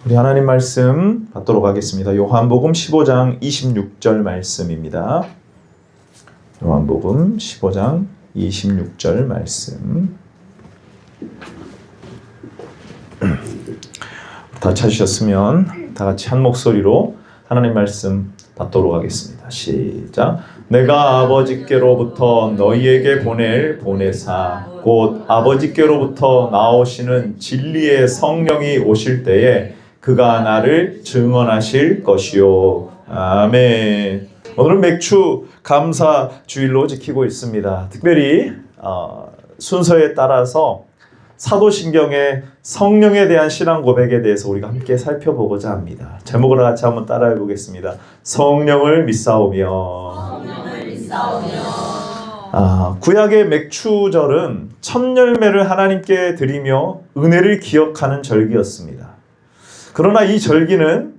우리 하나님 말씀 받도록 하겠습니다. 요한복음 15장 26절 말씀입니다. 요한복음 15장 26절 말씀. 다 찾으셨으면 다 같이 한 목소리로 하나님 말씀 받도록 하겠습니다. 시작. 내가 아버지께로부터 너희에게 보낼 보내사 곧 아버지께로부터 나오시는 진리의 성령이 오실 때에 그가 나를 증언하실 것이요. 아멘. 오늘은 맥주 감사 주일로 지키고 있습니다. 특별히 순서에 따라서 사도신경의 성령에 대한 신앙 고백에 대해서 우리가 함께 살펴보고자 합니다. 제목을 같이 한번 따라해 보겠습니다. 성령을 믿사오며. 구약의 맥추절은 첫 열매를 하나님께 드리며 은혜를 기억하는 절기였습니다. 그러나 이 절기는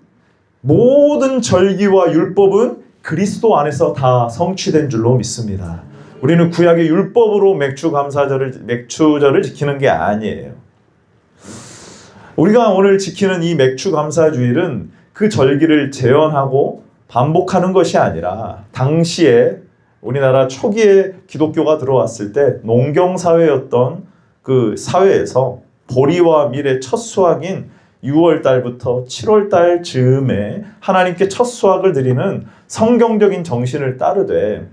모든 절기와 율법은 그리스도 안에서 다 성취된 줄로 믿습니다. 우리는 구약의 율법으로 맥추절을 지키는 게 아니에요. 우리가 오늘 지키는 이 맥추감사주일은 그 절기를 재현하고 반복하는 것이 아니라 당시에 우리나라 초기에 기독교가 들어왔을 때 농경사회였던 그 사회에서 보리와 밀의 첫 수확인 6월달부터 7월달 즈음에 하나님께 첫 수확을 드리는 성경적인 정신을 따르되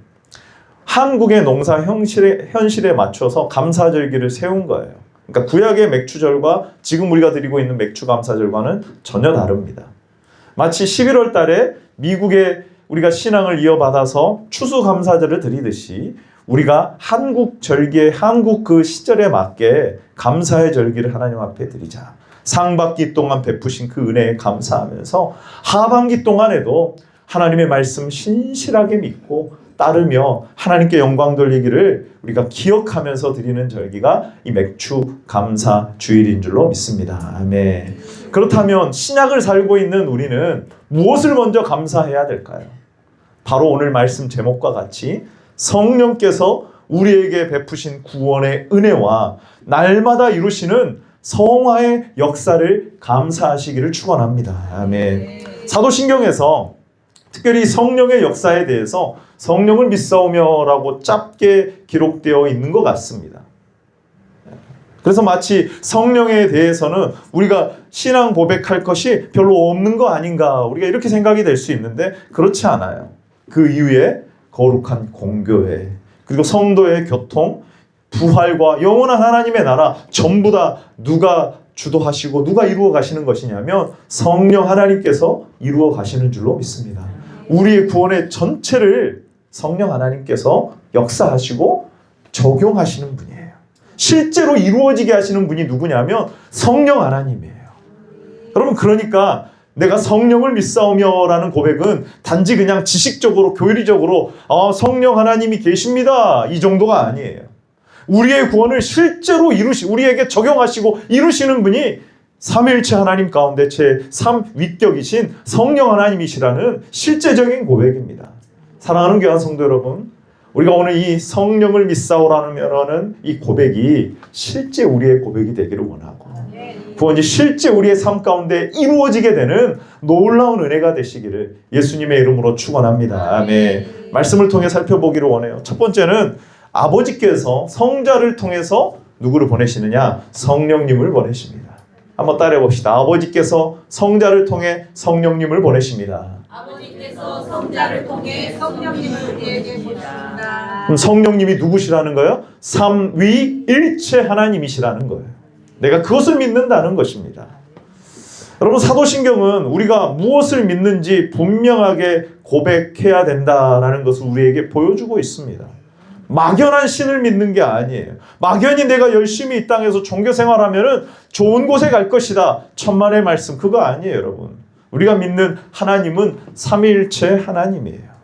한국의 농사 현실에 맞춰서 감사절기를 세운 거예요. 그러니까 구약의 맥추절과 지금 우리가 드리고 있는 맥추감사절과는 전혀 다릅니다. 마치 11월 달에 미국에 우리가 신앙을 이어받아서 추수감사절을 드리듯이 우리가 한국 절기에 한국 그 시절에 맞게 감사의 절기를 하나님 앞에 드리자. 상반기 동안 베푸신 그 은혜에 감사하면서 하반기 동안에도 하나님의 말씀 신실하게 믿고 따르며 하나님께 영광 돌리기를 우리가 기억하면서 드리는 절기가 이 맥추 감사 주일인 줄로 믿습니다. 아멘. 그렇다면 신약을 살고 있는 우리는 무엇을 먼저 감사해야 될까요? 바로 오늘 말씀 제목과 같이 성령께서 우리에게 베푸신 구원의 은혜와 날마다 이루시는 성화의 역사를 감사하시기를 축원합니다. 아멘. 사도신경에서 특별히 성령의 역사에 대해서 성령을 믿사오며라고 짧게 기록되어 있는 것 같습니다. 그래서 마치 성령에 대해서는 우리가 신앙 고백할 것이 별로 없는 거 아닌가 우리가 이렇게 생각이 될 수 있는데 그렇지 않아요. 그 이후에 거룩한 공교회 그리고 성도의 교통 부활과 영원한 하나님의 나라 전부 다 누가 주도하시고 누가 이루어 가시는 것이냐면 성령 하나님께서 이루어 가시는 줄로 믿습니다. 우리의 구원의 전체를 성령 하나님께서 역사하시고 적용하시는 분이에요. 실제로 이루어지게 하시는 분이 누구냐면 성령 하나님이에요. 여러분 그러니까 내가 성령을 믿사오며라는 고백은 단지 그냥 지식적으로 교리적으로 성령 하나님이 계십니다 이 정도가 아니에요. 우리의 구원을 실제로 우리에게 적용하시고 이루시는 분이 삼위일체 하나님 가운데 제3위격이신 성령 하나님이시라는 실제적인 고백입니다. 사랑하는 교회 성도 여러분, 우리가 오늘 이 성령을 믿사오라는 이 고백이 실제 우리의 고백이 되기를 원하고 구원이 실제 우리의 삶 가운데 이루어지게 되는 놀라운 은혜가 되시기를 예수님의 이름으로 축원합니다. 아멘. 말씀을 통해 살펴보기를 원해요. 첫 번째는 아버지께서 성자를 통해서 누구를 보내시느냐? 성령님을 보내십니다. 한번 따라해 봅시다. 아버지께서 성자를 통해 성령님을 보내십니다. 아버지께서 성자를 통해 성령님을 우리에게 보내십니다. 그럼 성령님이 누구시라는 거예요? 삼위일체 하나님이시라는 거예요. 내가 그것을 믿는다는 것입니다. 여러분 사도신경은 우리가 무엇을 믿는지 분명하게 고백해야 된다라는 것을 우리에게 보여주고 있습니다. 막연한 신을 믿는 게 아니에요. 막연히 내가 열심히 이 땅에서 종교 생활하면은 좋은 곳에 갈 것이다. 천만의 말씀 그거 아니에요, 여러분. 우리가 믿는 하나님은 삼위일체 하나님이에요.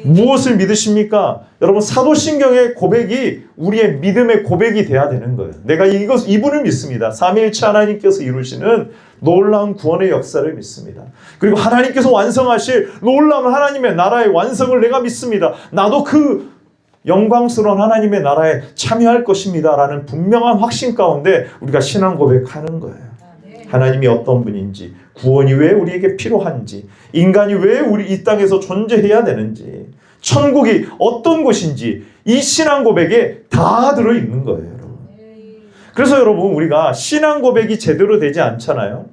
무엇을 믿으십니까? 여러분 사도신경의 고백이 우리의 믿음의 고백이 돼야 되는 거예요. 내가 이분을 믿습니다. 삼위일체 하나님께서 이루시는 놀라운 구원의 역사를 믿습니다. 그리고 하나님께서 완성하실 놀라운 하나님의 나라의 완성을 내가 믿습니다. 나도 그 영광스러운 하나님의 나라에 참여할 것입니다 라는 분명한 확신 가운데 우리가 신앙 고백하는 거예요. 하나님이 어떤 분인지, 구원이 왜 우리에게 필요한지, 인간이 왜 우리 이 땅에서 존재해야 되는지, 천국이 어떤 곳인지 이 신앙 고백에 다 들어있는 거예요, 여러분. 그래서 여러분, 우리가 신앙 고백이 제대로 되지 않잖아요.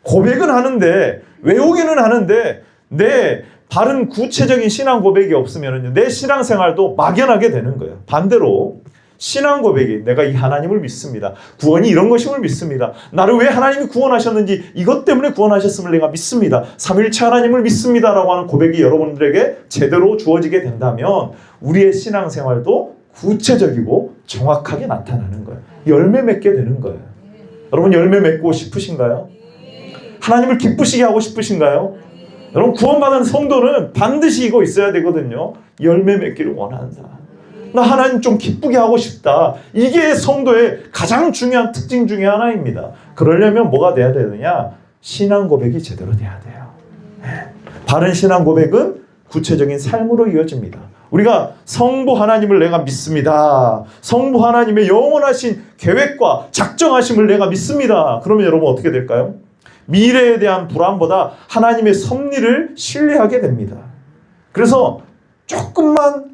고백은 하는데, 외우기는 하는데 내 바른 구체적인 신앙 고백이 없으면 내 신앙생활도 막연하게 되는 거예요. 반대로 신앙 고백이 내가 이 하나님을 믿습니다. 구원이 이런 것임을 믿습니다. 나를 왜 하나님이 구원하셨는지 이것 때문에 구원하셨음을 내가 믿습니다. 삼위일체 하나님을 믿습니다라고 하는 고백이 여러분들에게 제대로 주어지게 된다면 우리의 신앙생활도 구체적이고 정확하게 나타나는 거예요. 열매 맺게 되는 거예요. 여러분, 열매 맺고 싶으신가요? 하나님을 기쁘시게 하고 싶으신가요? 여러분, 구원받은 성도는 반드시 이거 있어야 되거든요. 열매 맺기를 원한다. 나 하나님 좀 기쁘게 하고 싶다. 이게 성도의 가장 중요한 특징 중에 하나입니다. 그러려면 뭐가 돼야 되느냐? 신앙 고백이 제대로 돼야 돼요. 바른 신앙 고백은 구체적인 삶으로 이어집니다. 우리가 성부 하나님을 내가 믿습니다. 성부 하나님의 영원하신 계획과 작정하심을 내가 믿습니다. 그러면 여러분 어떻게 될까요? 미래에 대한 불안보다 하나님의 섭리를 신뢰하게 됩니다. 그래서 조금만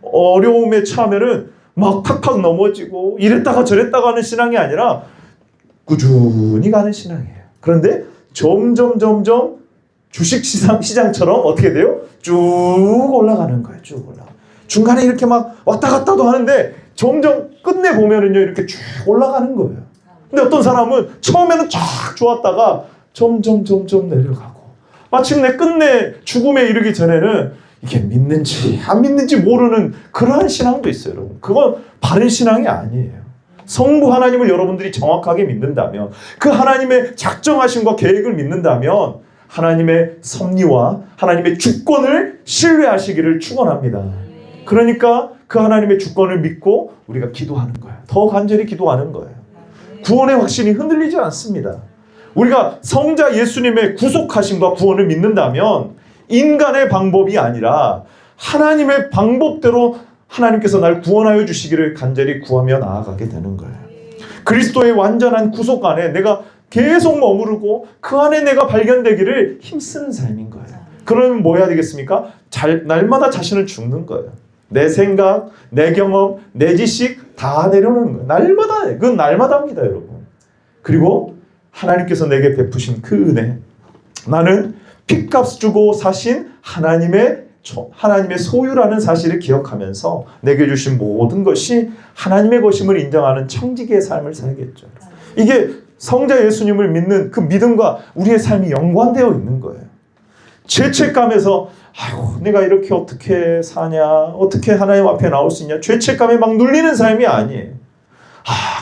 어려움에 처하면은 막 팍팍 넘어지고 이랬다가 저랬다가 하는 신앙이 아니라 꾸준히 가는 신앙이에요. 그런데 점점 주식시장처럼 어떻게 돼요? 쭉 올라가는 거예요. 쭉 올라가. 중간에 이렇게 막 왔다 갔다도 하는데 점점 끝내 보면은요 이렇게 쭉 올라가는 거예요. 근데 어떤 사람은 처음에는 쫙 좋았다가 점점 내려가고 마침내 끝내 죽음에 이르기 전에는 이게 믿는지 안 믿는지 모르는 그러한 신앙도 있어요, 여러분. 그건 바른 신앙이 아니에요. 성부 하나님을 여러분들이 정확하게 믿는다면, 그 하나님의 작정하심과 계획을 믿는다면 하나님의 섭리와 하나님의 주권을 신뢰하시기를 축원합니다. 그러니까 그 하나님의 주권을 믿고 우리가 기도하는 거예요. 더 간절히 기도하는 거예요. 구원의 확신이 흔들리지 않습니다. 우리가 성자 예수님의 구속하심과 구원을 믿는다면 인간의 방법이 아니라 하나님의 방법대로 하나님께서 날 구원하여 주시기를 간절히 구하며 나아가게 되는 거예요. 그리스도의 완전한 구속 안에 내가 계속 머무르고 그 안에 내가 발견되기를 힘쓰는 삶인 거예요. 그러면 뭐 해야 되겠습니까? 날마다 자신을 죽는 거예요. 내 생각, 내 경험, 내 지식 다 내려놓는 거예요. 날마다, 그건 날마다입니다, 여러분. 그리고 하나님께서 내게 베푸신 그 은혜, 나는 핏값 주고 사신 하나님의 소유라는 사실을 기억하면서 내게 주신 모든 것이 하나님의 것임을 인정하는 청지기의 삶을 살겠죠. 이게 성자 예수님을 믿는 그 믿음과 우리의 삶이 연관되어 있는 거예요. 죄책감에서 아이고 내가 이렇게 어떻게 사냐, 어떻게 하나님 앞에 나올 수 있냐, 죄책감에 막 눌리는 삶이 아니에요.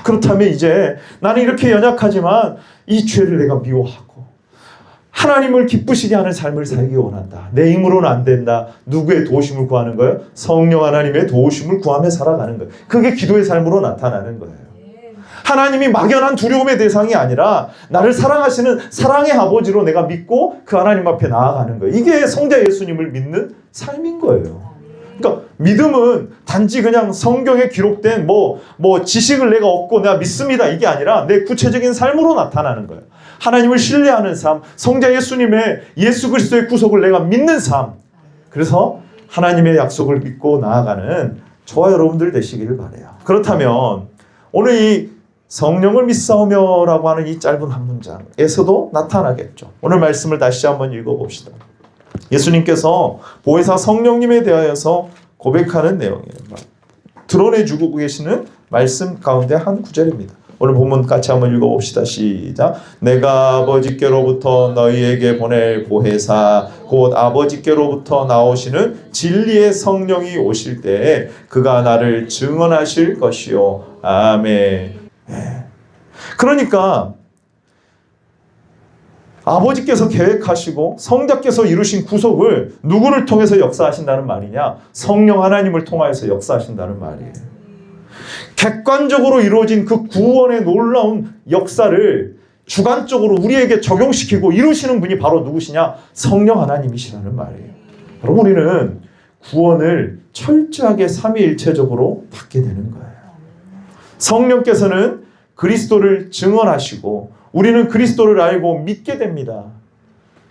그렇다면 이제 나는 이렇게 연약하지만 이 죄를 내가 미워하고 하나님을 기쁘시게 하는 삶을 살기 원한다. 내 힘으로는 안 된다. 누구의 도우심을 구하는 거예요? 성령 하나님의 도우심을 구하며 살아가는 거예요. 그게 기도의 삶으로 나타나는 거예요. 하나님이 막연한 두려움의 대상이 아니라 나를 사랑하시는 사랑의 아버지로 내가 믿고 그 하나님 앞에 나아가는 거예요. 이게 성자 예수님을 믿는 삶인 거예요. 그러니까 믿음은 단지 그냥 성경에 기록된 뭐 지식을 내가 얻고 내가 믿습니다 이게 아니라 내 구체적인 삶으로 나타나는 거예요. 하나님을 신뢰하는 삶, 성자 예수님의 예수 그리스도의 구속을 내가 믿는 삶. 그래서 하나님의 약속을 믿고 나아가는 저와 여러분들 되시기를 바라요. 그렇다면 오늘 이 성령을 믿사오며라고 하는 이 짧은 한 문장에서도 나타나겠죠. 오늘 말씀을 다시 한번 읽어봅시다. 예수님께서 보혜사 성령님에 대하여서 고백하는 내용이에요. 드러내주고 계시는 말씀 가운데 한 구절입니다. 오늘 본문 같이 한번 읽어봅시다. 시작. 내가 아버지께로부터 너희에게 보낼 보혜사 곧 아버지께로부터 나오시는 진리의 성령이 오실 때에 그가 나를 증언하실 것이요. 아멘. 그러니까 아버지께서 계획하시고 성자께서 이루신 구속을 누구를 통해서 역사하신다는 말이냐? 성령 하나님을 통하여서 역사하신다는 말이에요. 객관적으로 이루어진 그 구원의 놀라운 역사를 주관적으로 우리에게 적용시키고 이루시는 분이 바로 누구시냐? 성령 하나님이시라는 말이에요. 여러분, 우리는 구원을 철저하게 삼위일체적으로 받게 되는 거예요. 성령께서는 그리스도를 증언하시고 우리는 그리스도를 알고 믿게 됩니다.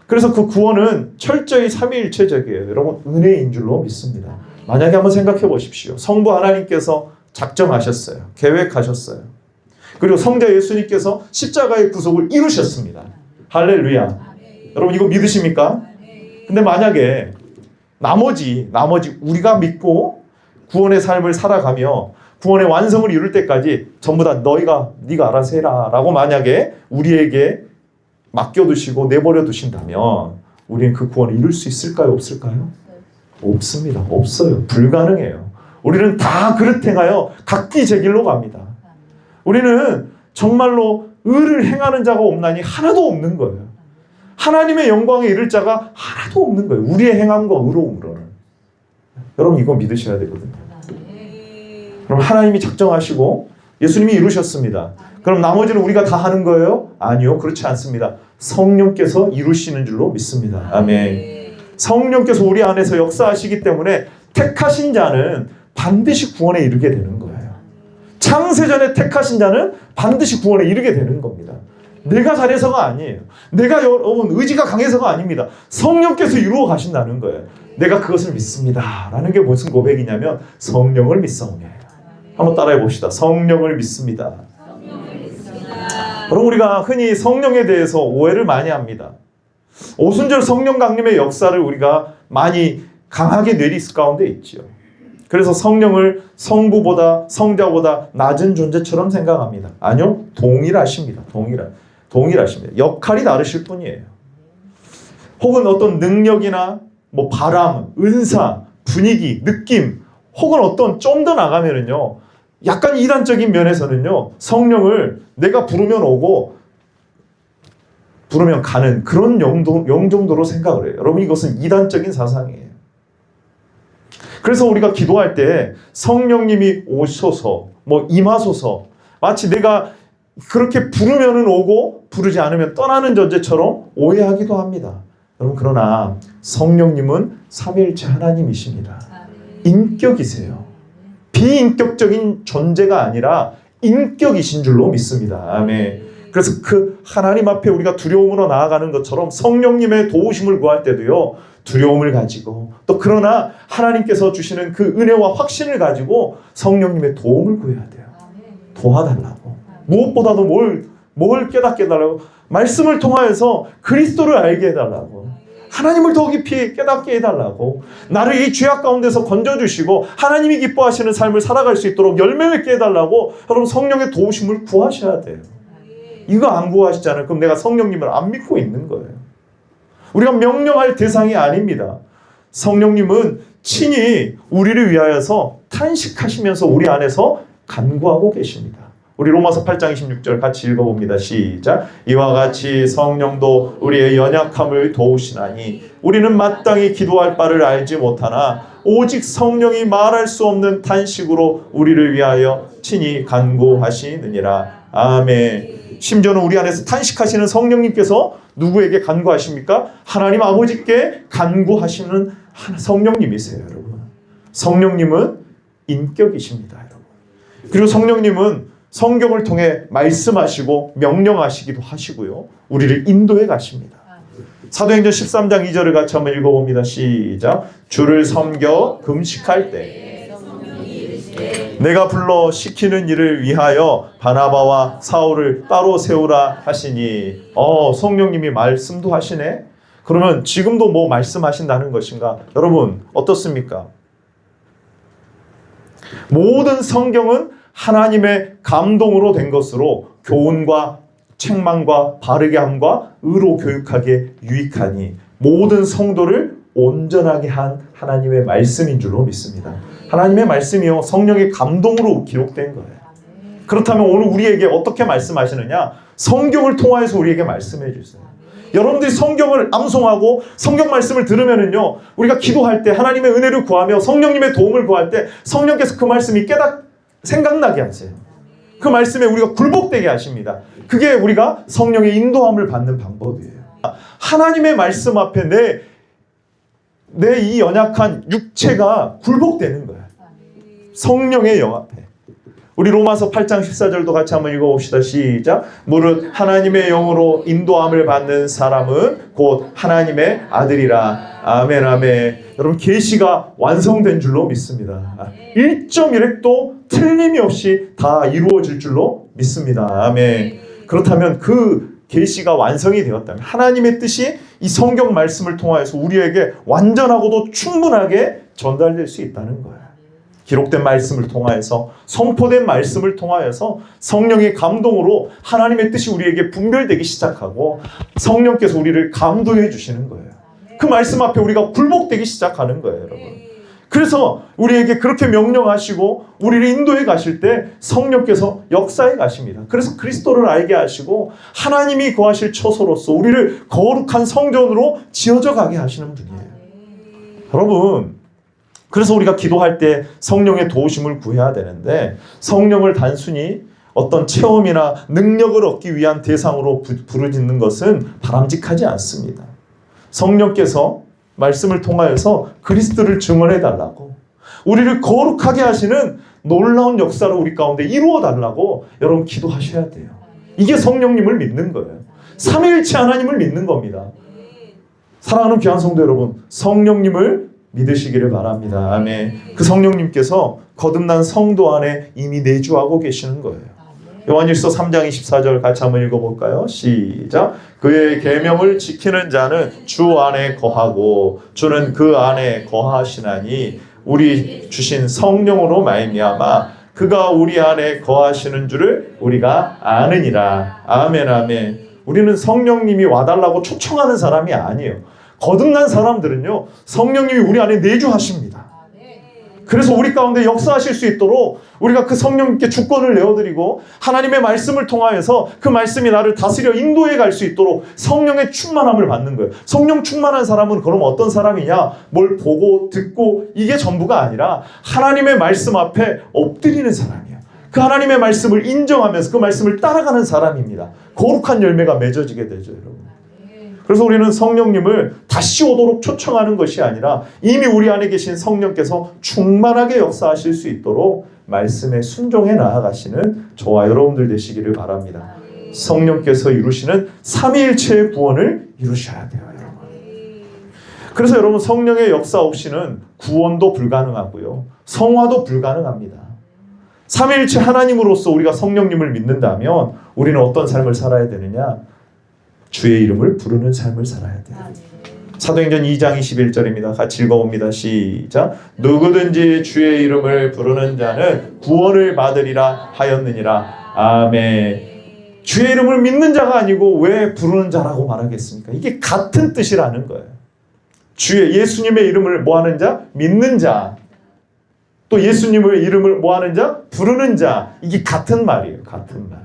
그래서 그 구원은 철저히 삼위일체적이에요. 여러분, 은혜인 줄로 믿습니다. 만약에 한번 생각해 보십시오. 성부 하나님께서 작정하셨어요. 계획하셨어요. 그리고 성자 예수님께서 십자가의 구속을 이루셨습니다. 할렐루야. 여러분, 이거 믿으십니까? 근데 만약에 나머지 우리가 믿고 구원의 삶을 살아가며 구원의 완성을 이룰 때까지 전부 다 네가 알아서 해라 라고 만약에 우리에게 맡겨두시고 내버려 두신다면 우리는 그 구원을 이룰 수 있을까요? 없을까요? 없습니다. 없어요. 불가능해요. 우리는 다 그릇 행하여 각기 제 길로 갑니다. 우리는 정말로 의를 행하는 자가 없나니 하나도 없는 거예요. 하나님의 영광에 이를 자가 하나도 없는 거예요. 우리의 행함과 의로움으로는. 여러분, 이거 믿으셔야 되거든요. 그럼 하나님이 작정하시고 예수님이 이루셨습니다. 그럼 나머지는 우리가 다 하는 거예요? 아니요, 그렇지 않습니다. 성령께서 이루시는 줄로 믿습니다. 아멘. 성령께서 우리 안에서 역사하시기 때문에 택하신 자는 반드시 구원에 이르게 되는 거예요. 창세전에 택하신 자는 반드시 구원에 이르게 되는 겁니다. 내가 잘해서가 아니에요. 내가 여러분 의지가 강해서가 아닙니다. 성령께서 이루어 가신다는 거예요. 내가 그것을 믿습니다 라는 게 무슨 고백이냐면 성령을 믿사오니. 한번 따라해 봅시다. 성령을 믿습니다. 여러분, 우리가 흔히 성령에 대해서 오해를 많이 합니다. 오순절 성령 강림의 역사를 우리가 많이 강하게 뇌리 가운데 있지요. 그래서 성령을 성부보다 성자보다 낮은 존재처럼 생각합니다. 아니요, 동일하십니다. 동일하십니다. 역할이 다르실 뿐이에요. 혹은 어떤 능력이나 뭐 바람, 은사, 분위기, 느낌, 혹은 어떤 좀 더 나가면은요, 약간 이단적인 면에서는요, 성령을 내가 부르면 오고 부르면 가는 그런 영정도로 생각을 해요. 여러분, 이것은 이단적인 사상이에요. 그래서 우리가 기도할 때 성령님이 오소서, 뭐 임하소서, 마치 내가 그렇게 부르면은 오고 부르지 않으면 떠나는 존재처럼 오해하기도 합니다. 여러분, 그러나 성령님은 삼위일체 하나님이십니다. 인격이세요. 비인격적인 존재가 아니라 인격이신 줄로 믿습니다. 아멘. 그래서 그 하나님 앞에 우리가 두려움으로 나아가는 것처럼 성령님의 도우심을 구할 때도요, 두려움을 가지고 또 그러나 하나님께서 주시는 그 은혜와 확신을 가지고 성령님의 도움을 구해야 돼요. 도와달라고. 무엇보다도 뭘 깨닫게 해달라고? 말씀을 통하여서 그리스도를 알게 해달라고. 하나님을 더 깊이 깨닫게 해달라고. 나를 이 죄악 가운데서 건져주시고 하나님이 기뻐하시는 삶을 살아갈 수 있도록 열매 맺게 해달라고. 여러분, 성령의 도우심을 구하셔야 돼요. 이거 안 구하시잖아요. 그럼 내가 성령님을 안 믿고 있는 거예요. 우리가 명령할 대상이 아닙니다. 성령님은 친히 우리를 위하여서 탄식하시면서 우리 안에서 간구하고 계십니다. 우리 로마서 8장 26절 같이 읽어봅니다. 시작. 이와 같이 성령도 우리의 연약함을 도우시나니 우리는 마땅히 기도할 바를 알지 못하나 오직 성령이 말할 수 없는 탄식으로 우리를 위하여 친히 간구하시느니라. 아멘. 심지어는 우리 안에서 탄식하시는 성령님께서 누구에게 간구하십니까? 하나님 아버지께 간구하시는 성령님이세요, 여러분. 성령님은 인격이십니다, 여러분. 그리고 성령님은 성경을 통해 말씀하시고 명령하시기도 하시고요, 우리를 인도해 가십니다. 사도행전 13장 2절을 같이 한번 읽어봅니다. 시작. 주를 섬겨 금식할 때 내가 불러 시키는 일을 위하여 바나바와 사울을 따로 세우라 하시니. 성령님이 말씀도 하시네. 그러면 지금도 뭐 말씀하신다는 것인가? 여러분, 어떻습니까? 모든 성경은 하나님의 감동으로 된 것으로 교훈과 책망과 바르게 함과 의로 교육하기에 유익하니 모든 성도를 온전하게 한 하나님의 말씀인 줄로 믿습니다. 하나님의 말씀이요, 성령의 감동으로 기록된 거예요. 그렇다면 오늘 우리에게 어떻게 말씀하시느냐? 성경을 통하여서 우리에게 말씀해 주세요. 여러분들이 성경을 암송하고 성경 말씀을 들으면은요, 우리가 기도할 때 하나님의 은혜를 구하며 성령님의 도움을 구할 때 성령께서 그 말씀이 생각나게 하세요. 그 말씀에 우리가 굴복되게 하십니다. 그게 우리가 성령의 인도함을 받는 방법이에요. 하나님의 말씀 앞에 내 이 연약한 육체가 굴복되는 거예요. 성령의 영 앞에. 우리 로마서 8장 14절도 같이 한번 읽어봅시다. 시작. 무릇 하나님의 영으로 인도함을 받는 사람은 곧 하나님의 아들이라. 아멘 아멘. 여러분 계시가 완성된 줄로 믿습니다. 1.1획도 틀림이 없이 다 이루어질 줄로 믿습니다. 아멘. 그렇다면 그 계시가 완성이 되었다면 하나님의 뜻이 이 성경 말씀을 통하여서 우리에게 완전하고도 충분하게 전달될 수 있다는 거예요. 기록된 말씀을 통하여서, 선포된 말씀을 통하여서 성령의 감동으로 하나님의 뜻이 우리에게 분별되기 시작하고 성령께서 우리를 감동해 주시는 거예요. 그 말씀 앞에 우리가 굴복되기 시작하는 거예요, 여러분. 그래서 우리에게 그렇게 명령하시고 우리를 인도해 가실 때 성령께서 역사해 가십니다. 그래서 그리스도를 알게 하시고 하나님이 거하실 처소로서 우리를 거룩한 성전으로 지어져 가게 하시는 분이에요. 여러분, 그래서 우리가 기도할 때 성령의 도우심을 구해야 되는데 성령을 단순히 어떤 체험이나 능력을 얻기 위한 대상으로 부르짖는 것은 바람직하지 않습니다. 성령께서 말씀을 통하여서 그리스도를 증언해 달라고, 우리를 거룩하게 하시는 놀라운 역사를 우리 가운데 이루어 달라고 여러분 기도하셔야 돼요. 이게 성령님을 믿는 거예요. 삼위일체 하나님을 믿는 겁니다. 사랑하는 귀한 성도 여러분, 성령님을 믿으시기를 바랍니다. 아멘. 그 성령님께서 거듭난 성도 안에 이미 내주하고 계시는 거예요. 요한일서 3장 24절 같이 한번 읽어볼까요? 시작. 그의 계명을 지키는 자는 주 안에 거하고 주는 그 안에 거하시나니 우리 주신 성령으로 말미암아 그가 우리 안에 거하시는 줄을 우리가 아느니라. 아멘 아멘. 우리는 성령님이 와달라고 초청하는 사람이 아니에요. 거듭난 사람들은요, 성령님이 우리 안에 내주하십니다. 그래서 우리 가운데 역사하실 수 있도록 우리가 그 성령님께 주권을 내어드리고 하나님의 말씀을 통하여서 그 말씀이 나를 다스려 인도해 갈 수 있도록 성령의 충만함을 받는 거예요. 성령 충만한 사람은 그럼 어떤 사람이냐? 뭘 보고 듣고 이게 전부가 아니라 하나님의 말씀 앞에 엎드리는 사람이에요. 그 하나님의 말씀을 인정하면서 그 말씀을 따라가는 사람입니다. 거룩한 열매가 맺어지게 되죠, 여러분. 그래서 우리는 성령님을 다시 오도록 초청하는 것이 아니라 이미 우리 안에 계신 성령께서 충만하게 역사하실 수 있도록 말씀에 순종해 나아가시는 저와 여러분들 되시기를 바랍니다. 성령께서 이루시는 삼위일체의 구원을 이루셔야 돼요, 여러분. 그래서 여러분, 성령의 역사 없이는 구원도 불가능하고요, 성화도 불가능합니다. 삼위일체 하나님으로서 우리가 성령님을 믿는다면 우리는 어떤 삶을 살아야 되느냐? 주의 이름을 부르는 삶을 살아야 돼요. 사도행전 2장 21절입니다. 같이 읽어봅니다. 시작. 누구든지 주의 이름을 부르는 자는 구원을 받으리라 하였느니라. 아멘. 주의 이름을 믿는 자가 아니고 왜 부르는 자라고 말하겠습니까? 이게 같은 뜻이라는 거예요. 주의 예수님의 이름을 뭐하는 자? 믿는 자. 또 예수님의 이름을 뭐하는 자? 부르는 자. 이게 같은 말이에요. 같은 말.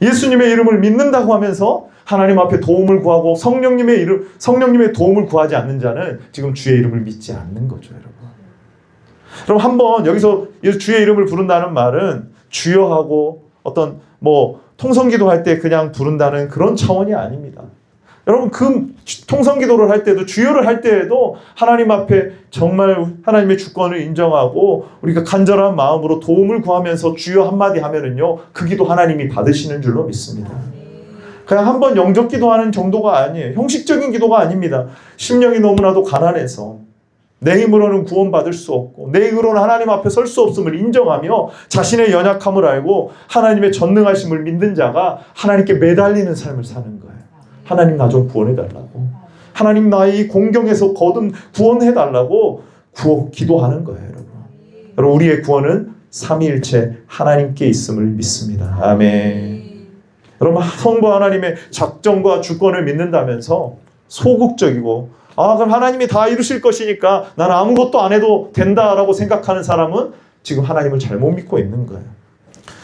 예수님의 이름을 믿는다고 하면서 하나님 앞에 도움을 구하고 성령님의 도움을 구하지 않는 자는 지금 주의 이름을 믿지 않는 거죠, 여러분. 그럼 한번 여기서 주의 이름을 부른다는 말은 주여하고 어떤 통성기도 할 때 그냥 부른다는 그런 차원이 아닙니다. 여러분, 그 통성기도를 할 때도 주여를 할 때에도 하나님 앞에 정말 하나님의 주권을 인정하고 우리가 간절한 마음으로 도움을 구하면서 주여 한마디 하면은요, 그 기도 하나님이 받으시는 줄로 믿습니다. 그냥 한번 영접 기도하는 정도가 아니에요. 형식적인 기도가 아닙니다. 심령이 너무나도 가난해서 내 힘으로는 구원받을 수 없고 내 힘으로는 하나님 앞에 설 수 없음을 인정하며 자신의 연약함을 알고 하나님의 전능하심을 믿는 자가 하나님께 매달리는 삶을 사는 거예요. 하나님 나 좀 구원해달라고, 하나님 나의 공경에서 구원해달라고 기도하는 거예요, 여러분. 여러분, 우리의 구원은 삼위일체 하나님께 있음을 믿습니다. 아멘. 여러분, 성부 하나님의 작정과 주권을 믿는다면서 소극적이고 그럼 하나님이 다 이루실 것이니까 나는 아무것도 안 해도 된다라고 생각하는 사람은 지금 하나님을 잘못 믿고 있는 거예요.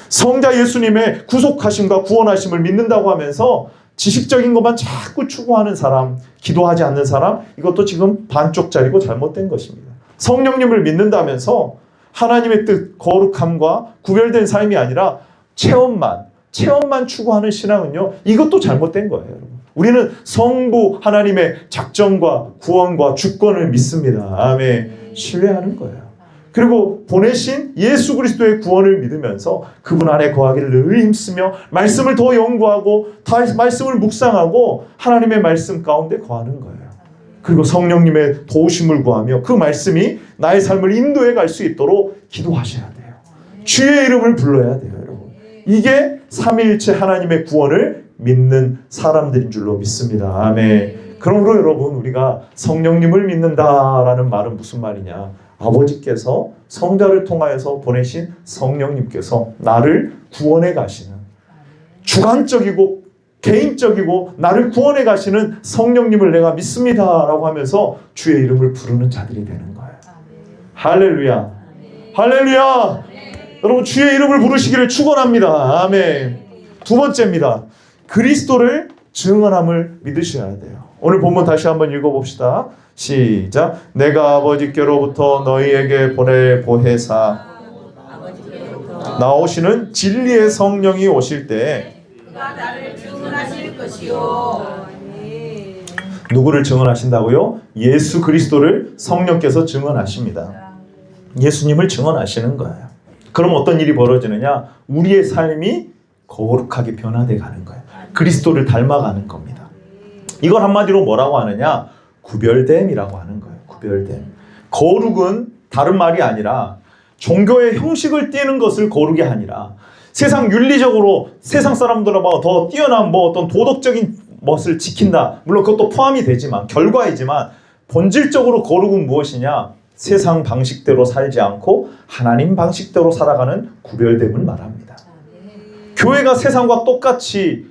성자 예수님의 구속하심과 구원하심을 믿는다고 하면서 지식적인 것만 자꾸 추구하는 사람, 기도하지 않는 사람, 이것도 지금 반쪽짜리고 잘못된 것입니다. 성령님을 믿는다면서 하나님의 뜻, 거룩함과 구별된 삶이 아니라 체험만 추구하는 신앙은요, 이것도 잘못된 거예요, 여러분. 우리는 성부 하나님의 작정과 구원과 주권을 믿습니다. 아멘. 신뢰하는 거예요. 그리고 보내신 예수 그리스도의 구원을 믿으면서 그분 안에 거하기를 늘 힘쓰며 말씀을 더 연구하고 말씀을 묵상하고 하나님의 말씀 가운데 거하는 거예요. 그리고 성령님의 도우심을 구하며 그 말씀이 나의 삶을 인도해 갈 수 있도록 기도하셔야 돼요. 주의 이름을 불러야 돼요, 여러분. 이게 삼위일체 하나님의 구원을 믿는 사람들인 줄로 믿습니다. 아멘. 그러므로 여러분, 우리가 성령님을 믿는다라는 말은 무슨 말이냐? 아버지께서 성자를 통하여서 보내신 성령님께서 나를 구원해 가시는, 주관적이고 개인적이고 나를 구원해 가시는 성령님을 내가 믿습니다라고 하면서 주의 이름을 부르는 자들이 되는 거예요. 할렐루야. 할렐루야. 여러분, 주의 이름을 부르시기를 축원합니다. 아멘. 두 번째입니다. 그리스도를 증언함을 믿으셔야 돼요. 오늘 본문 다시 한번 읽어봅시다. 시작. 내가 아버지께로부터 너희에게 보낼 보혜사 나오시는 진리의 성령이 오실 때 그가 나를 증언하실 것이요. 누구를 증언하신다고요? 예수 그리스도를 성령께서 증언하십니다. 예수님을 증언하시는 거예요. 그럼 어떤 일이 벌어지느냐? 우리의 삶이 거룩하게 변화돼 가는 거예요. 그리스도를 닮아가는 겁니다. 이걸 한마디로 뭐라고 하느냐? 구별됨이라고 하는 거예요. 구별됨. 거룩은 다른 말이 아니라 종교의 형식을 띠는 것을 거룩이 아니라 세상 윤리적으로 세상 사람들보다 더 뛰어난 어떤 도덕적인 것을 지킨다. 물론 그것도 포함이 되지만 결과이지만 본질적으로 거룩은 무엇이냐? 세상 방식대로 살지 않고 하나님 방식대로 살아가는 구별됨을 말합니다. 교회가 세상과 똑같이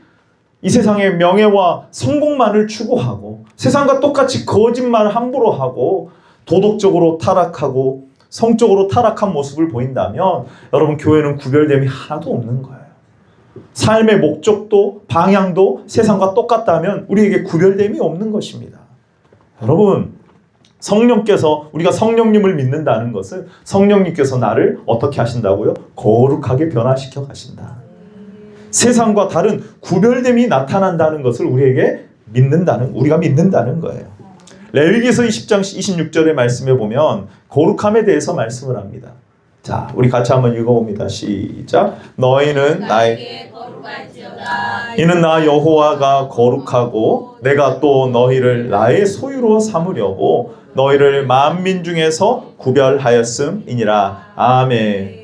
이 세상의 명예와 성공만을 추구하고 세상과 똑같이 거짓말을 함부로 하고 도덕적으로 타락하고 성적으로 타락한 모습을 보인다면 여러분, 교회는 구별됨이 하나도 없는 거예요. 삶의 목적도 방향도 세상과 똑같다면 우리에게 구별됨이 없는 것입니다. 여러분, 성령께서, 우리가 성령님을 믿는다는 것은 성령님께서 나를 어떻게 하신다고요? 거룩하게 변화시켜 가신다. 세상과 다른 구별됨이 나타난다는 것을 우리가 믿는다는 거예요. 레위기서 20장 26절의 말씀에 보면 거룩함에 대해서 말씀을 합니다. 자, 우리 같이 한번 읽어봅니다. 시작. 너희는 나에게 거룩할지어다. 이는 나 여호와가 거룩하고 내가 또 너희를 나의 소유로 삼으려고 너희를 만민 중에서 구별하였음이니라. 아멘.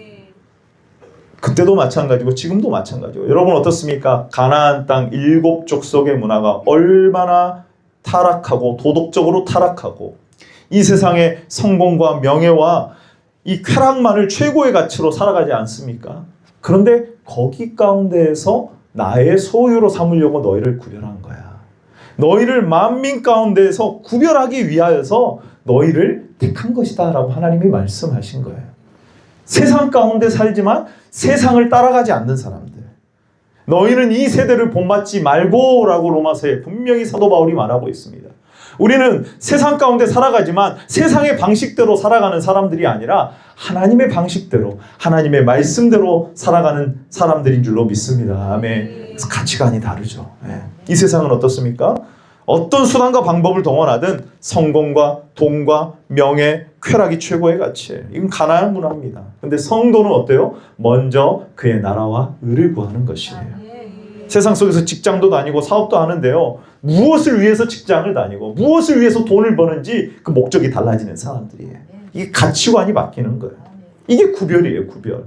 그때도 마찬가지고 지금도 마찬가지고. 여러분 어떻습니까? 가나안 땅 7족속의 문화가 얼마나 타락하고 도덕적으로 타락하고 이 세상의 성공과 명예와 이 쾌락만을 최고의 가치로 살아가지 않습니까? 그런데 거기 가운데에서 나의 소유로 삼으려고 너희를 구별한 거야. 너희를 만민 가운데에서 구별하기 위하여서 너희를 택한 것이다 라고 하나님이 말씀하신 거예요. 세상 가운데 살지만 세상을 따라가지 않는 사람들. 너희는 이 세대를 본받지 말고 라고 로마서에 분명히 사도 바울이 말하고 있습니다. 우리는 세상 가운데 살아가지만 세상의 방식대로 살아가는 사람들이 아니라 하나님의 방식대로 하나님의 말씀대로 살아가는 사람들인 줄로 믿습니다. 아멘. 그래서 가치관이 다르죠. 이 세상은 어떻습니까? 어떤 수단과 방법을 동원하든 성공과 돈과 명예, 쾌락이 최고의 가치예요. 이건 가나안 문화입니다. 근데 성도는 어때요? 먼저 그의 나라와 의를 구하는 것이에요. 세상 속에서 직장도 다니고 사업도 하는데요. 무엇을 위해서 직장을 다니고 무엇을 위해서 돈을 버는지 그 목적이 달라지는 사람들이에요. 이게 가치관이 바뀌는 거예요. 이게 구별이에요, 구별.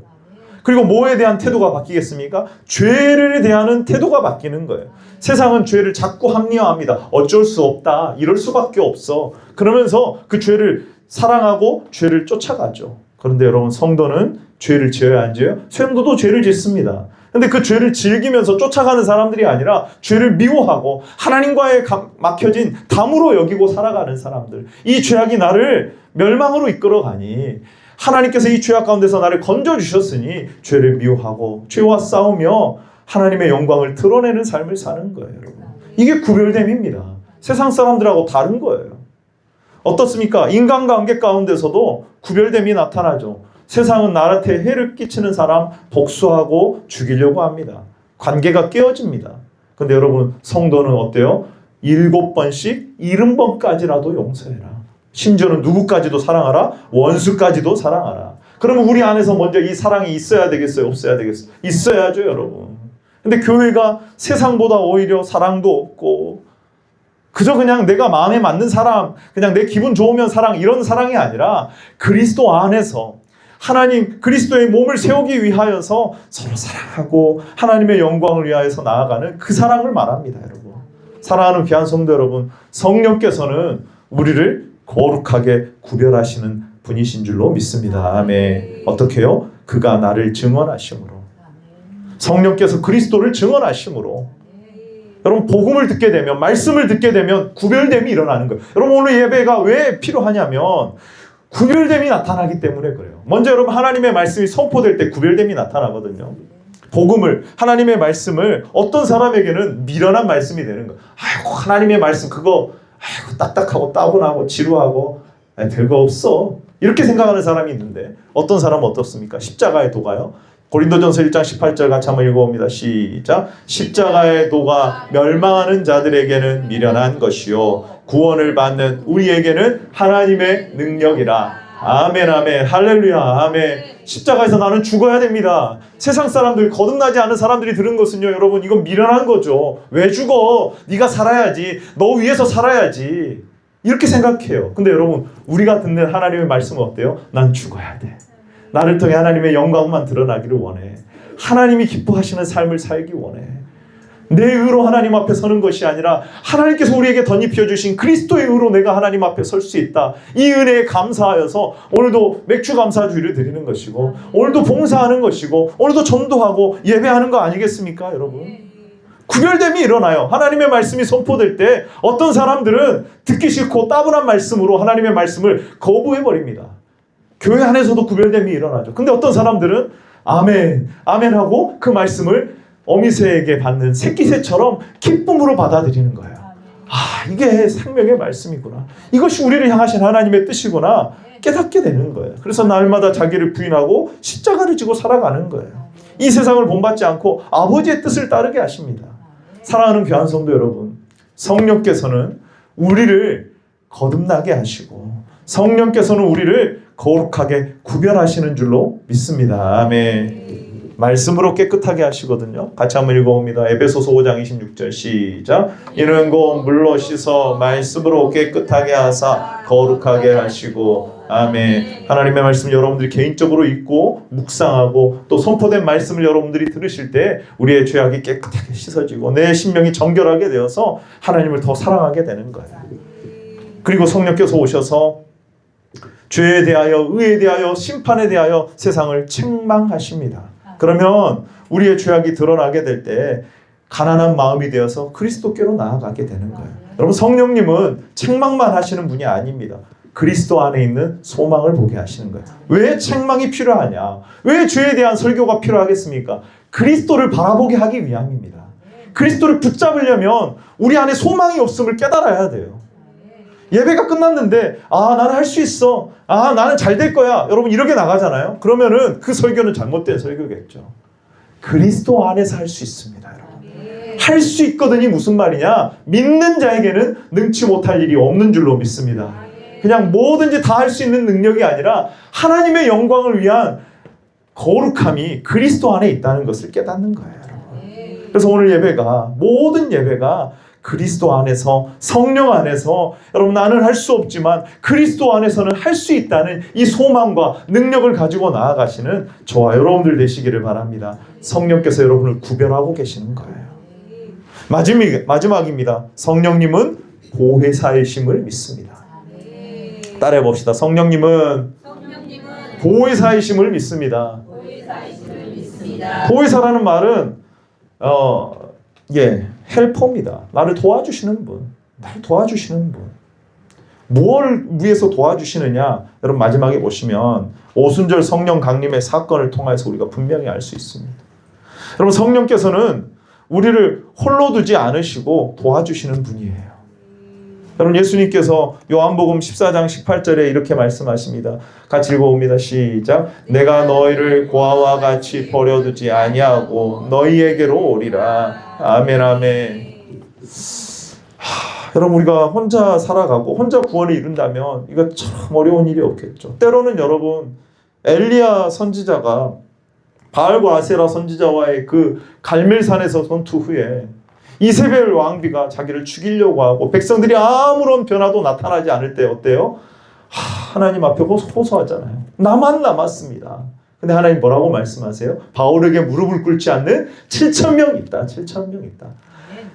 그리고 뭐에 대한 태도가 바뀌겠습니까? 죄를 대하는 태도가 바뀌는 거예요. 세상은 죄를 자꾸 합리화합니다. 어쩔 수 없다. 이럴 수밖에 없어. 그러면서 그 죄를 사랑하고 죄를 쫓아가죠. 그런데 여러분, 성도는 죄를 지어야 안 지어요? 성도도 죄를 짓습니다. 근데 그 죄를 즐기면서 쫓아가는 사람들이 아니라 죄를 미워하고 하나님과의 막혀진 담으로 여기고 살아가는 사람들. 이 죄악이 나를 멸망으로 이끌어가니 하나님께서 이 죄악 가운데서 나를 건져주셨으니 죄를 미워하고 죄와 싸우며 하나님의 영광을 드러내는 삶을 사는 거예요, 여러분. 이게 구별됨입니다. 세상 사람들하고 다른 거예요. 어떻습니까? 인간관계 가운데서도 구별됨이 나타나죠. 세상은 나한테 해를 끼치는 사람 복수하고 죽이려고 합니다. 관계가 깨어집니다. 근데 여러분, 성도는 어때요? 7번씩 70번까지라도 용서해라. 심지어는 누구까지도 사랑하라? 원수까지도 사랑하라. 그러면 우리 안에서 먼저 이 사랑이 있어야 되겠어요? 없어야 되겠어요? 있어야죠, 여러분. 근데 교회가 세상보다 오히려 사랑도 없고 그저 그냥 내가 마음에 맞는 사람, 그냥 내 기분 좋으면 사랑, 이런 사랑이 아니라 그리스도 안에서 하나님 그리스도의 몸을 세우기 위하여서 서로 사랑하고 하나님의 영광을 위하여서 나아가는 그 사랑을 말합니다, 여러분. 사랑하는 귀한 성도 여러분, 성령께서는 우리를 거룩하게 구별하시는 분이신 줄로 믿습니다. 아멘. 어떻게요? 그가 나를 증언하심으로. 성령께서 그리스도를 증언하심으로. 여러분, 복음을 듣게 되면, 말씀을 듣게 되면 구별됨이 일어나는 거예요. 여러분, 오늘 예배가 왜 필요하냐면 구별됨이 나타나기 때문에 그래요. 먼저 여러분, 하나님의 말씀이 선포될 때 구별됨이 나타나거든요. 복음을, 하나님의 말씀을 어떤 사람에게는 미련한 말씀이 되는 거예요. 아이고, 하나님의 말씀 그거 아이고, 딱딱하고 따분하고 지루하고 별거 없어, 이렇게 생각하는 사람이 있는데, 어떤 사람은 어떻습니까? 십자가의 도가요. 고린도전서 1장 18절 같이 한번 읽어봅니다. 시작. 십자가의 도가 멸망하는 자들에게는 미련한 것이요 구원을 받는 우리에게는 하나님의 능력이라. 아멘, 아멘, 할렐루야, 아멘. 십자가에서 나는 죽어야 됩니다. 세상 사람들, 거듭나지 않은 사람들이 들은 것은요, 여러분, 이건 미련한 거죠. 왜 죽어? 네가 살아야지. 너 위해서 살아야지. 이렇게 생각해요. 근데 여러분, 우리가 듣는 하나님의 말씀은 어때요? 난 죽어야 돼. 나를 통해 하나님의 영광만 드러나기를 원해. 하나님이 기뻐하시는 삶을 살기 원해. 내 의로 하나님 앞에 서는 것이 아니라 하나님께서 우리에게 덧입혀 주신 그리스도의 의로 내가 하나님 앞에 설 수 있다. 이 은혜에 감사하여서 오늘도 맥주 감사주의를 드리는 것이고, 오늘도 봉사하는 것이고, 오늘도 전도하고 예배하는 거 아니겠습니까, 여러분? 구별됨이 일어나요. 하나님의 말씀이 선포될 때 어떤 사람들은 듣기 싫고 따분한 말씀으로 하나님의 말씀을 거부해버립니다. 교회 안에서도 구별됨이 일어나죠. 근데 어떤 사람들은 아멘, 아멘 하고 그 말씀을 어미새에게 받는 새끼새처럼 기쁨으로 받아들이는 거예요. 아, 이게 생명의 말씀이구나. 이것이 우리를 향하신 하나님의 뜻이구나. 깨닫게 되는 거예요. 그래서 날마다 자기를 부인하고 십자가를 지고 살아가는 거예요. 이 세상을 본받지 않고 아버지의 뜻을 따르게 하십니다. 사랑하는 귀한 성도 여러분, 성령께서는 우리를 거듭나게 하시고 성령께서는 우리를 거룩하게 구별하시는 줄로 믿습니다. 아멘. 말씀으로 깨끗하게 하시거든요. 같이 한번 읽어봅니다. 에베소서 5장 26절 시작. 이는 곧 물로 씻어 말씀으로 깨끗하게 하사 거룩하게 하시고. 아멘. 하나님의 말씀 여러분들이 개인적으로 읽고 묵상하고 또 선포된 말씀을 여러분들이 들으실 때 우리의 죄악이 깨끗하게 씻어지고 내 심령이 정결하게 되어서 하나님을 더 사랑하게 되는 거예요. 그리고 성령께서 오셔서 죄에 대하여, 의에 대하여, 심판에 대하여 세상을 책망하십니다. 그러면 우리의 죄악이 드러나게 될 때 가난한 마음이 되어서 그리스도께로 나아가게 되는 거예요. 여러분, 성령님은 책망만 하시는 분이 아닙니다. 그리스도 안에 있는 소망을 보게 하시는 거예요. 왜 책망이 필요하냐? 왜 죄에 대한 설교가 필요하겠습니까? 그리스도를 바라보게 하기 위함입니다. 그리스도를 붙잡으려면 우리 안에 소망이 없음을 깨달아야 돼요. 예배가 끝났는데 나는 할 수 있어. 나는 잘 될 거야. 여러분 이렇게 나가잖아요. 그러면은 그 설교는 잘못된 설교겠죠. 그리스도 안에서 할 수 있습니다, 여러분. 할 수 있거든이 무슨 말이냐? 믿는 자에게는 능치 못할 일이 없는 줄로 믿습니다. 그냥 뭐든지 다 할 수 있는 능력이 아니라 하나님의 영광을 위한 거룩함이 그리스도 안에 있다는 것을 깨닫는 거예요, 여러분. 그래서 오늘 예배가, 모든 예배가 그리스도 안에서, 성령 안에서, 여러분 나는 할 수 없지만 그리스도 안에서는 할 수 있다는 이 소망과 능력을 가지고 나아가시는 저와 여러분들 되시기를 바랍니다. 성령께서 여러분을 구별하고 계시는 거예요. 마지막입니다. 성령님은 보혜사이심을 믿습니다. 따라해 봅시다. 성령님은 보혜사이심을 믿습니다. 보혜사라는 말은 헬퍼입니다. 나를 도와주시는 분. 나를 도와주시는 분. 무엇을 위해서 도와주시느냐? 여러분 마지막에 보시면 오순절 성령 강림의 사건을 통해서 우리가 분명히 알 수 있습니다. 여러분 성령께서는 우리를 홀로 두지 않으시고 도와주시는 분이에요. 여러분 예수님께서 요한복음 14장 18절에 이렇게 말씀하십니다. 같이 읽어봅니다. 시작. 내가 너희를 고아와 같이 버려두지 아니하고 너희에게로 오리라. 아멘, 아멘. 여러분 우리가 혼자 살아가고 혼자 구원을 이룬다면 이거 참 어려운 일이 없겠죠. 때로는 여러분 엘리야 선지자가 바알과 아세라 선지자와의 그 갈멜산에서 전투 후에 이세벨 왕비가 자기를 죽이려고 하고 백성들이 아무런 변화도 나타나지 않을 때 어때요? 하나님 앞에 호소하잖아요. 나만 남았습니다. 근데 하나님 뭐라고 말씀하세요? 바울에게 무릎을 꿇지 않는 7,000명 있다. 7,000명 있다.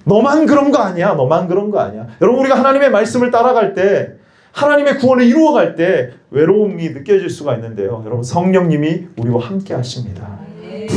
너만 그런 거 아니야. 너만 그런 거 아니야. 여러분 우리가 하나님의 말씀을 따라갈 때 하나님의 구원을 이루어갈 때 외로움이 느껴질 수가 있는데요. 여러분 성령님이 우리와 함께 하십니다.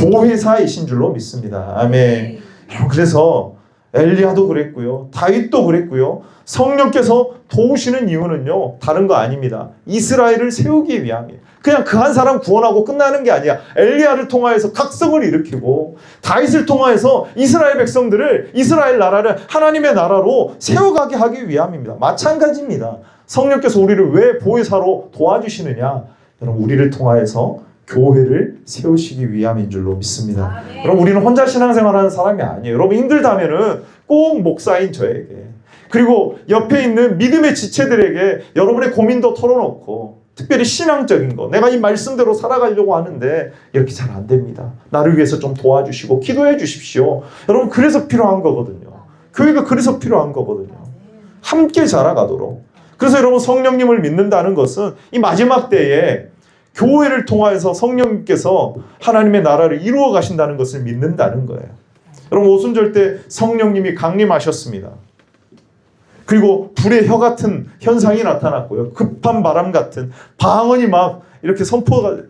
보혜사이신 줄로 믿습니다. 아멘. 여러분 그래서 엘리야도 그랬고요. 다윗도 그랬고요. 성령께서 도우시는 이유는요. 다른 거 아닙니다. 이스라엘을 세우기 위함이에요. 그냥 그 한 사람 구원하고 끝나는 게 아니야. 엘리야를 통하여서 각성을 일으키고 다윗을 통하여서 이스라엘 백성들을 이스라엘 나라를 하나님의 나라로 세워가게 하기 위함입니다. 마찬가지입니다. 성령께서 우리를 왜 보혜사로 도와주시느냐? 여러분 우리를 통하여서 교회를 세우시기 위함인 줄로 믿습니다. 여러분 우리는 혼자 신앙생활하는 사람이 아니에요. 여러분 힘들다면은 꼭 목사인 저에게 그리고 옆에 있는 믿음의 지체들에게 여러분의 고민도 털어놓고 특별히 신앙적인 거 내가 이 말씀대로 살아가려고 하는데 이렇게 잘 안 됩니다. 나를 위해서 좀 도와주시고 기도해 주십시오. 여러분 그래서 필요한 거거든요. 교회가 그래서 필요한 거거든요. 함께 자라가도록. 그래서 여러분 성령님을 믿는다는 것은 이 마지막 때에 교회를 통하여서 성령님께서 하나님의 나라를 이루어 가신다는 것을 믿는다는 거예요. 여러분 오순절 때 성령님이 강림하셨습니다. 그리고 불의 혀 같은 현상이 나타났고요. 급한 바람 같은 방언이 막 이렇게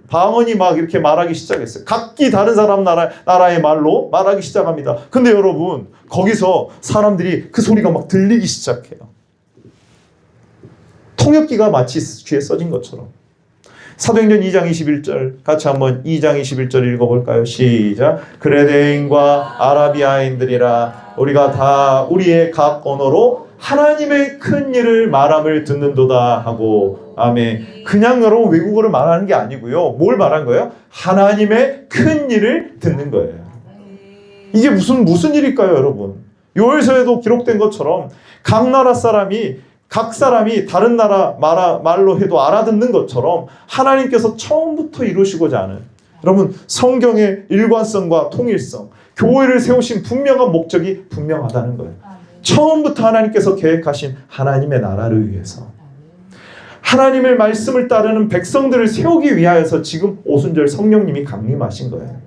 방언이 막 이렇게 말하기 시작했어요. 각기 다른 사람 나라의 말로 말하기 시작합니다. 근데 여러분 거기서 사람들이 그 소리가 막 들리기 시작해요. 통역기가 마치 귀에 써진 것처럼. 사도행전 2장 21절 같이 한번 2장 21절 읽어볼까요? 시작. 그레데인과 아라비아인들이라 우리가 다 우리의 각 언어로 하나님의 큰 일을 말함을 듣는도다 하고 아멘. 그냥 여러분 외국어를 말하는 게 아니고요. 뭘 말한 거예요? 하나님의 큰 일을 듣는 거예요. 이게 무슨 일일까요, 여러분? 요엘서에도 기록된 것처럼 각 사람이 다른 나라 말로 해도 알아듣는 것처럼 하나님께서 처음부터 이루시고자 하는 여러분 성경의 일관성과 통일성, 교회를 세우신 분명한 목적이 분명하다는 거예요. 처음부터 하나님께서 계획하신 하나님의 나라를 위해서 하나님의 말씀을 따르는 백성들을 세우기 위하여서 지금 오순절 성령님이 강림하신 거예요.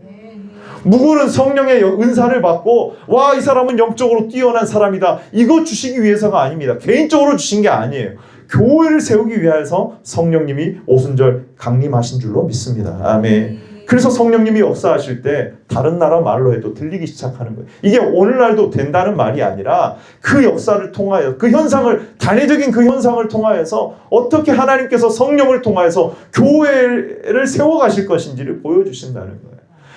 누구는 성령의 은사를 받고 와, 이 사람은 영적으로 뛰어난 사람이다. 이거 주시기 위해서가 아닙니다. 개인적으로 주신 게 아니에요. 교회를 세우기 위해서 성령님이 오순절 강림하신 줄로 믿습니다. 아멘. 그래서 성령님이 역사하실 때 다른 나라 말로 해도 들리기 시작하는 거예요. 이게 오늘날도 된다는 말이 아니라 그 역사를 통하여 그 현상을 단회적인 그 현상을 통하여서 어떻게 하나님께서 성령을 통하여서 교회를 세워가실 것인지를 보여주신다는 거예요.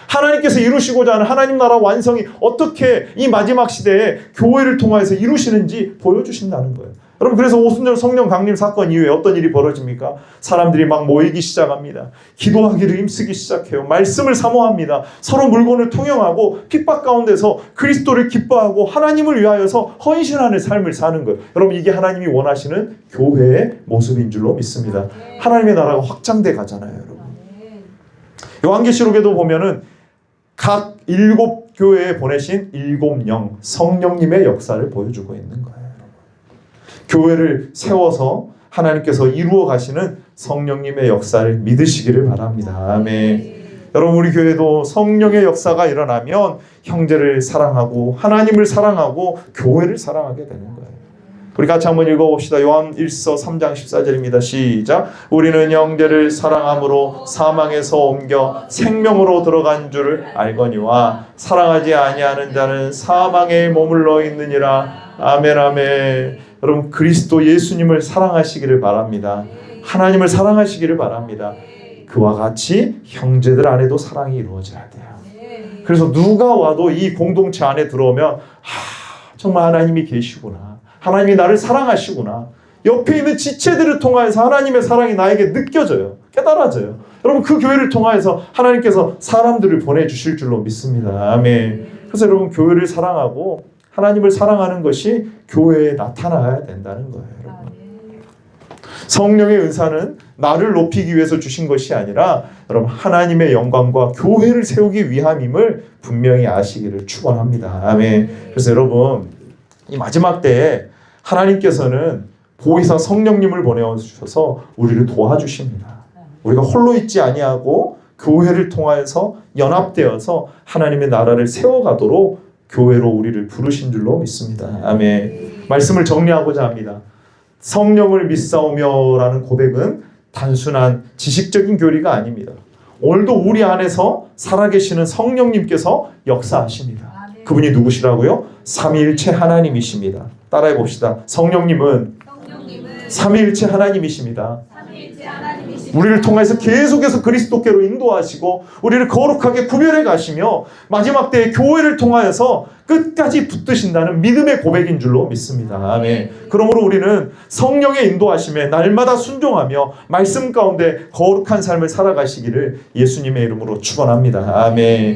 하나님께서 이루시고자 하는 하나님 나라 완성이 어떻게 이 마지막 시대에 교회를 통해서 이루시는지 보여주신다는 거예요. 여러분 그래서 오순절 성령 강림 사건 이후에 어떤 일이 벌어집니까? 사람들이 막 모이기 시작합니다. 기도하기를 힘쓰기 시작해요. 말씀을 사모합니다. 서로 물건을 통용하고 핍박 가운데서 그리스도를 기뻐하고 하나님을 위하여서 헌신하는 삶을 사는 거예요. 여러분 이게 하나님이 원하시는 교회의 모습인 줄로 믿습니다. 하나님의 나라가 확장돼 가잖아요, 여러분. 요한계시록에도 보면은 각 7교회에 보내신 7영 성령님의 역사를 보여주고 있는 거예요. 교회를 세워서 하나님께서 이루어 가시는 성령님의 역사를 믿으시기를 바랍니다. 아멘. 여러분 우리 교회도 성령의 역사가 일어나면 형제를 사랑하고 하나님을 사랑하고 교회를 사랑하게 되는 거예요. 우리 같이 한번 읽어봅시다. 요한 1서 3장 14절입니다. 시작. 우리는 형제를 사랑함으로 사망에서 옮겨 생명으로 들어간 줄을 알거니와 사랑하지 아니하는 자는 사망에 머물러 있느니라. 아멘 아멘. 여러분 그리스도 예수님을 사랑하시기를 바랍니다. 하나님을 사랑하시기를 바랍니다. 그와 같이 형제들 안에도 사랑이 이루어져야 돼요. 그래서 누가 와도 이 공동체 안에 들어오면 정말 하나님이 계시구나. 하나님이 나를 사랑하시구나. 옆에 있는 지체들을 통해서 하나님의 사랑이 나에게 느껴져요. 깨달아져요. 여러분 그 교회를 통해서 하나님께서 사람들을 보내주실 줄로 믿습니다. 아멘. 그래서 여러분 교회를 사랑하고 하나님을 사랑하는 것이 교회에 나타나야 된다는 거예요. 여러분. 성령의 은사는 나를 높이기 위해서 주신 것이 아니라 여러분 하나님의 영광과 교회를 세우기 위함임을 분명히 아시기를 축원합니다. 아멘. 그래서 여러분 이 마지막 때에 하나님께서는 보혜사 성령님을 보내주셔서 우리를 도와주십니다. 우리가 홀로 있지 아니하고 교회를 통하여서 연합되어서 하나님의 나라를 세워가도록 교회로 우리를 부르신 줄로 믿습니다. 아멘. 말씀을 정리하고자 합니다. 성령을 믿사오며라는 고백은 단순한 지식적인 교리가 아닙니다. 오늘도 우리 안에서 살아계시는 성령님께서 역사하십니다. 그분이 누구시라고요? 삼위일체 하나님이십니다. 따라해 봅시다. 성령님은 삼위일체 하나님이십니다. 우리를 통해서 계속해서 그리스도께로 인도하시고 우리를 거룩하게 구별해 가시며 마지막 때에 교회를 통하여서 끝까지 붙드신다는 믿음의 고백인 줄로 믿습니다. 아멘. 그러므로 우리는 성령의 인도하심에 날마다 순종하며 말씀 가운데 거룩한 삶을 살아가시기를 예수님의 이름으로 축원합니다. 아멘.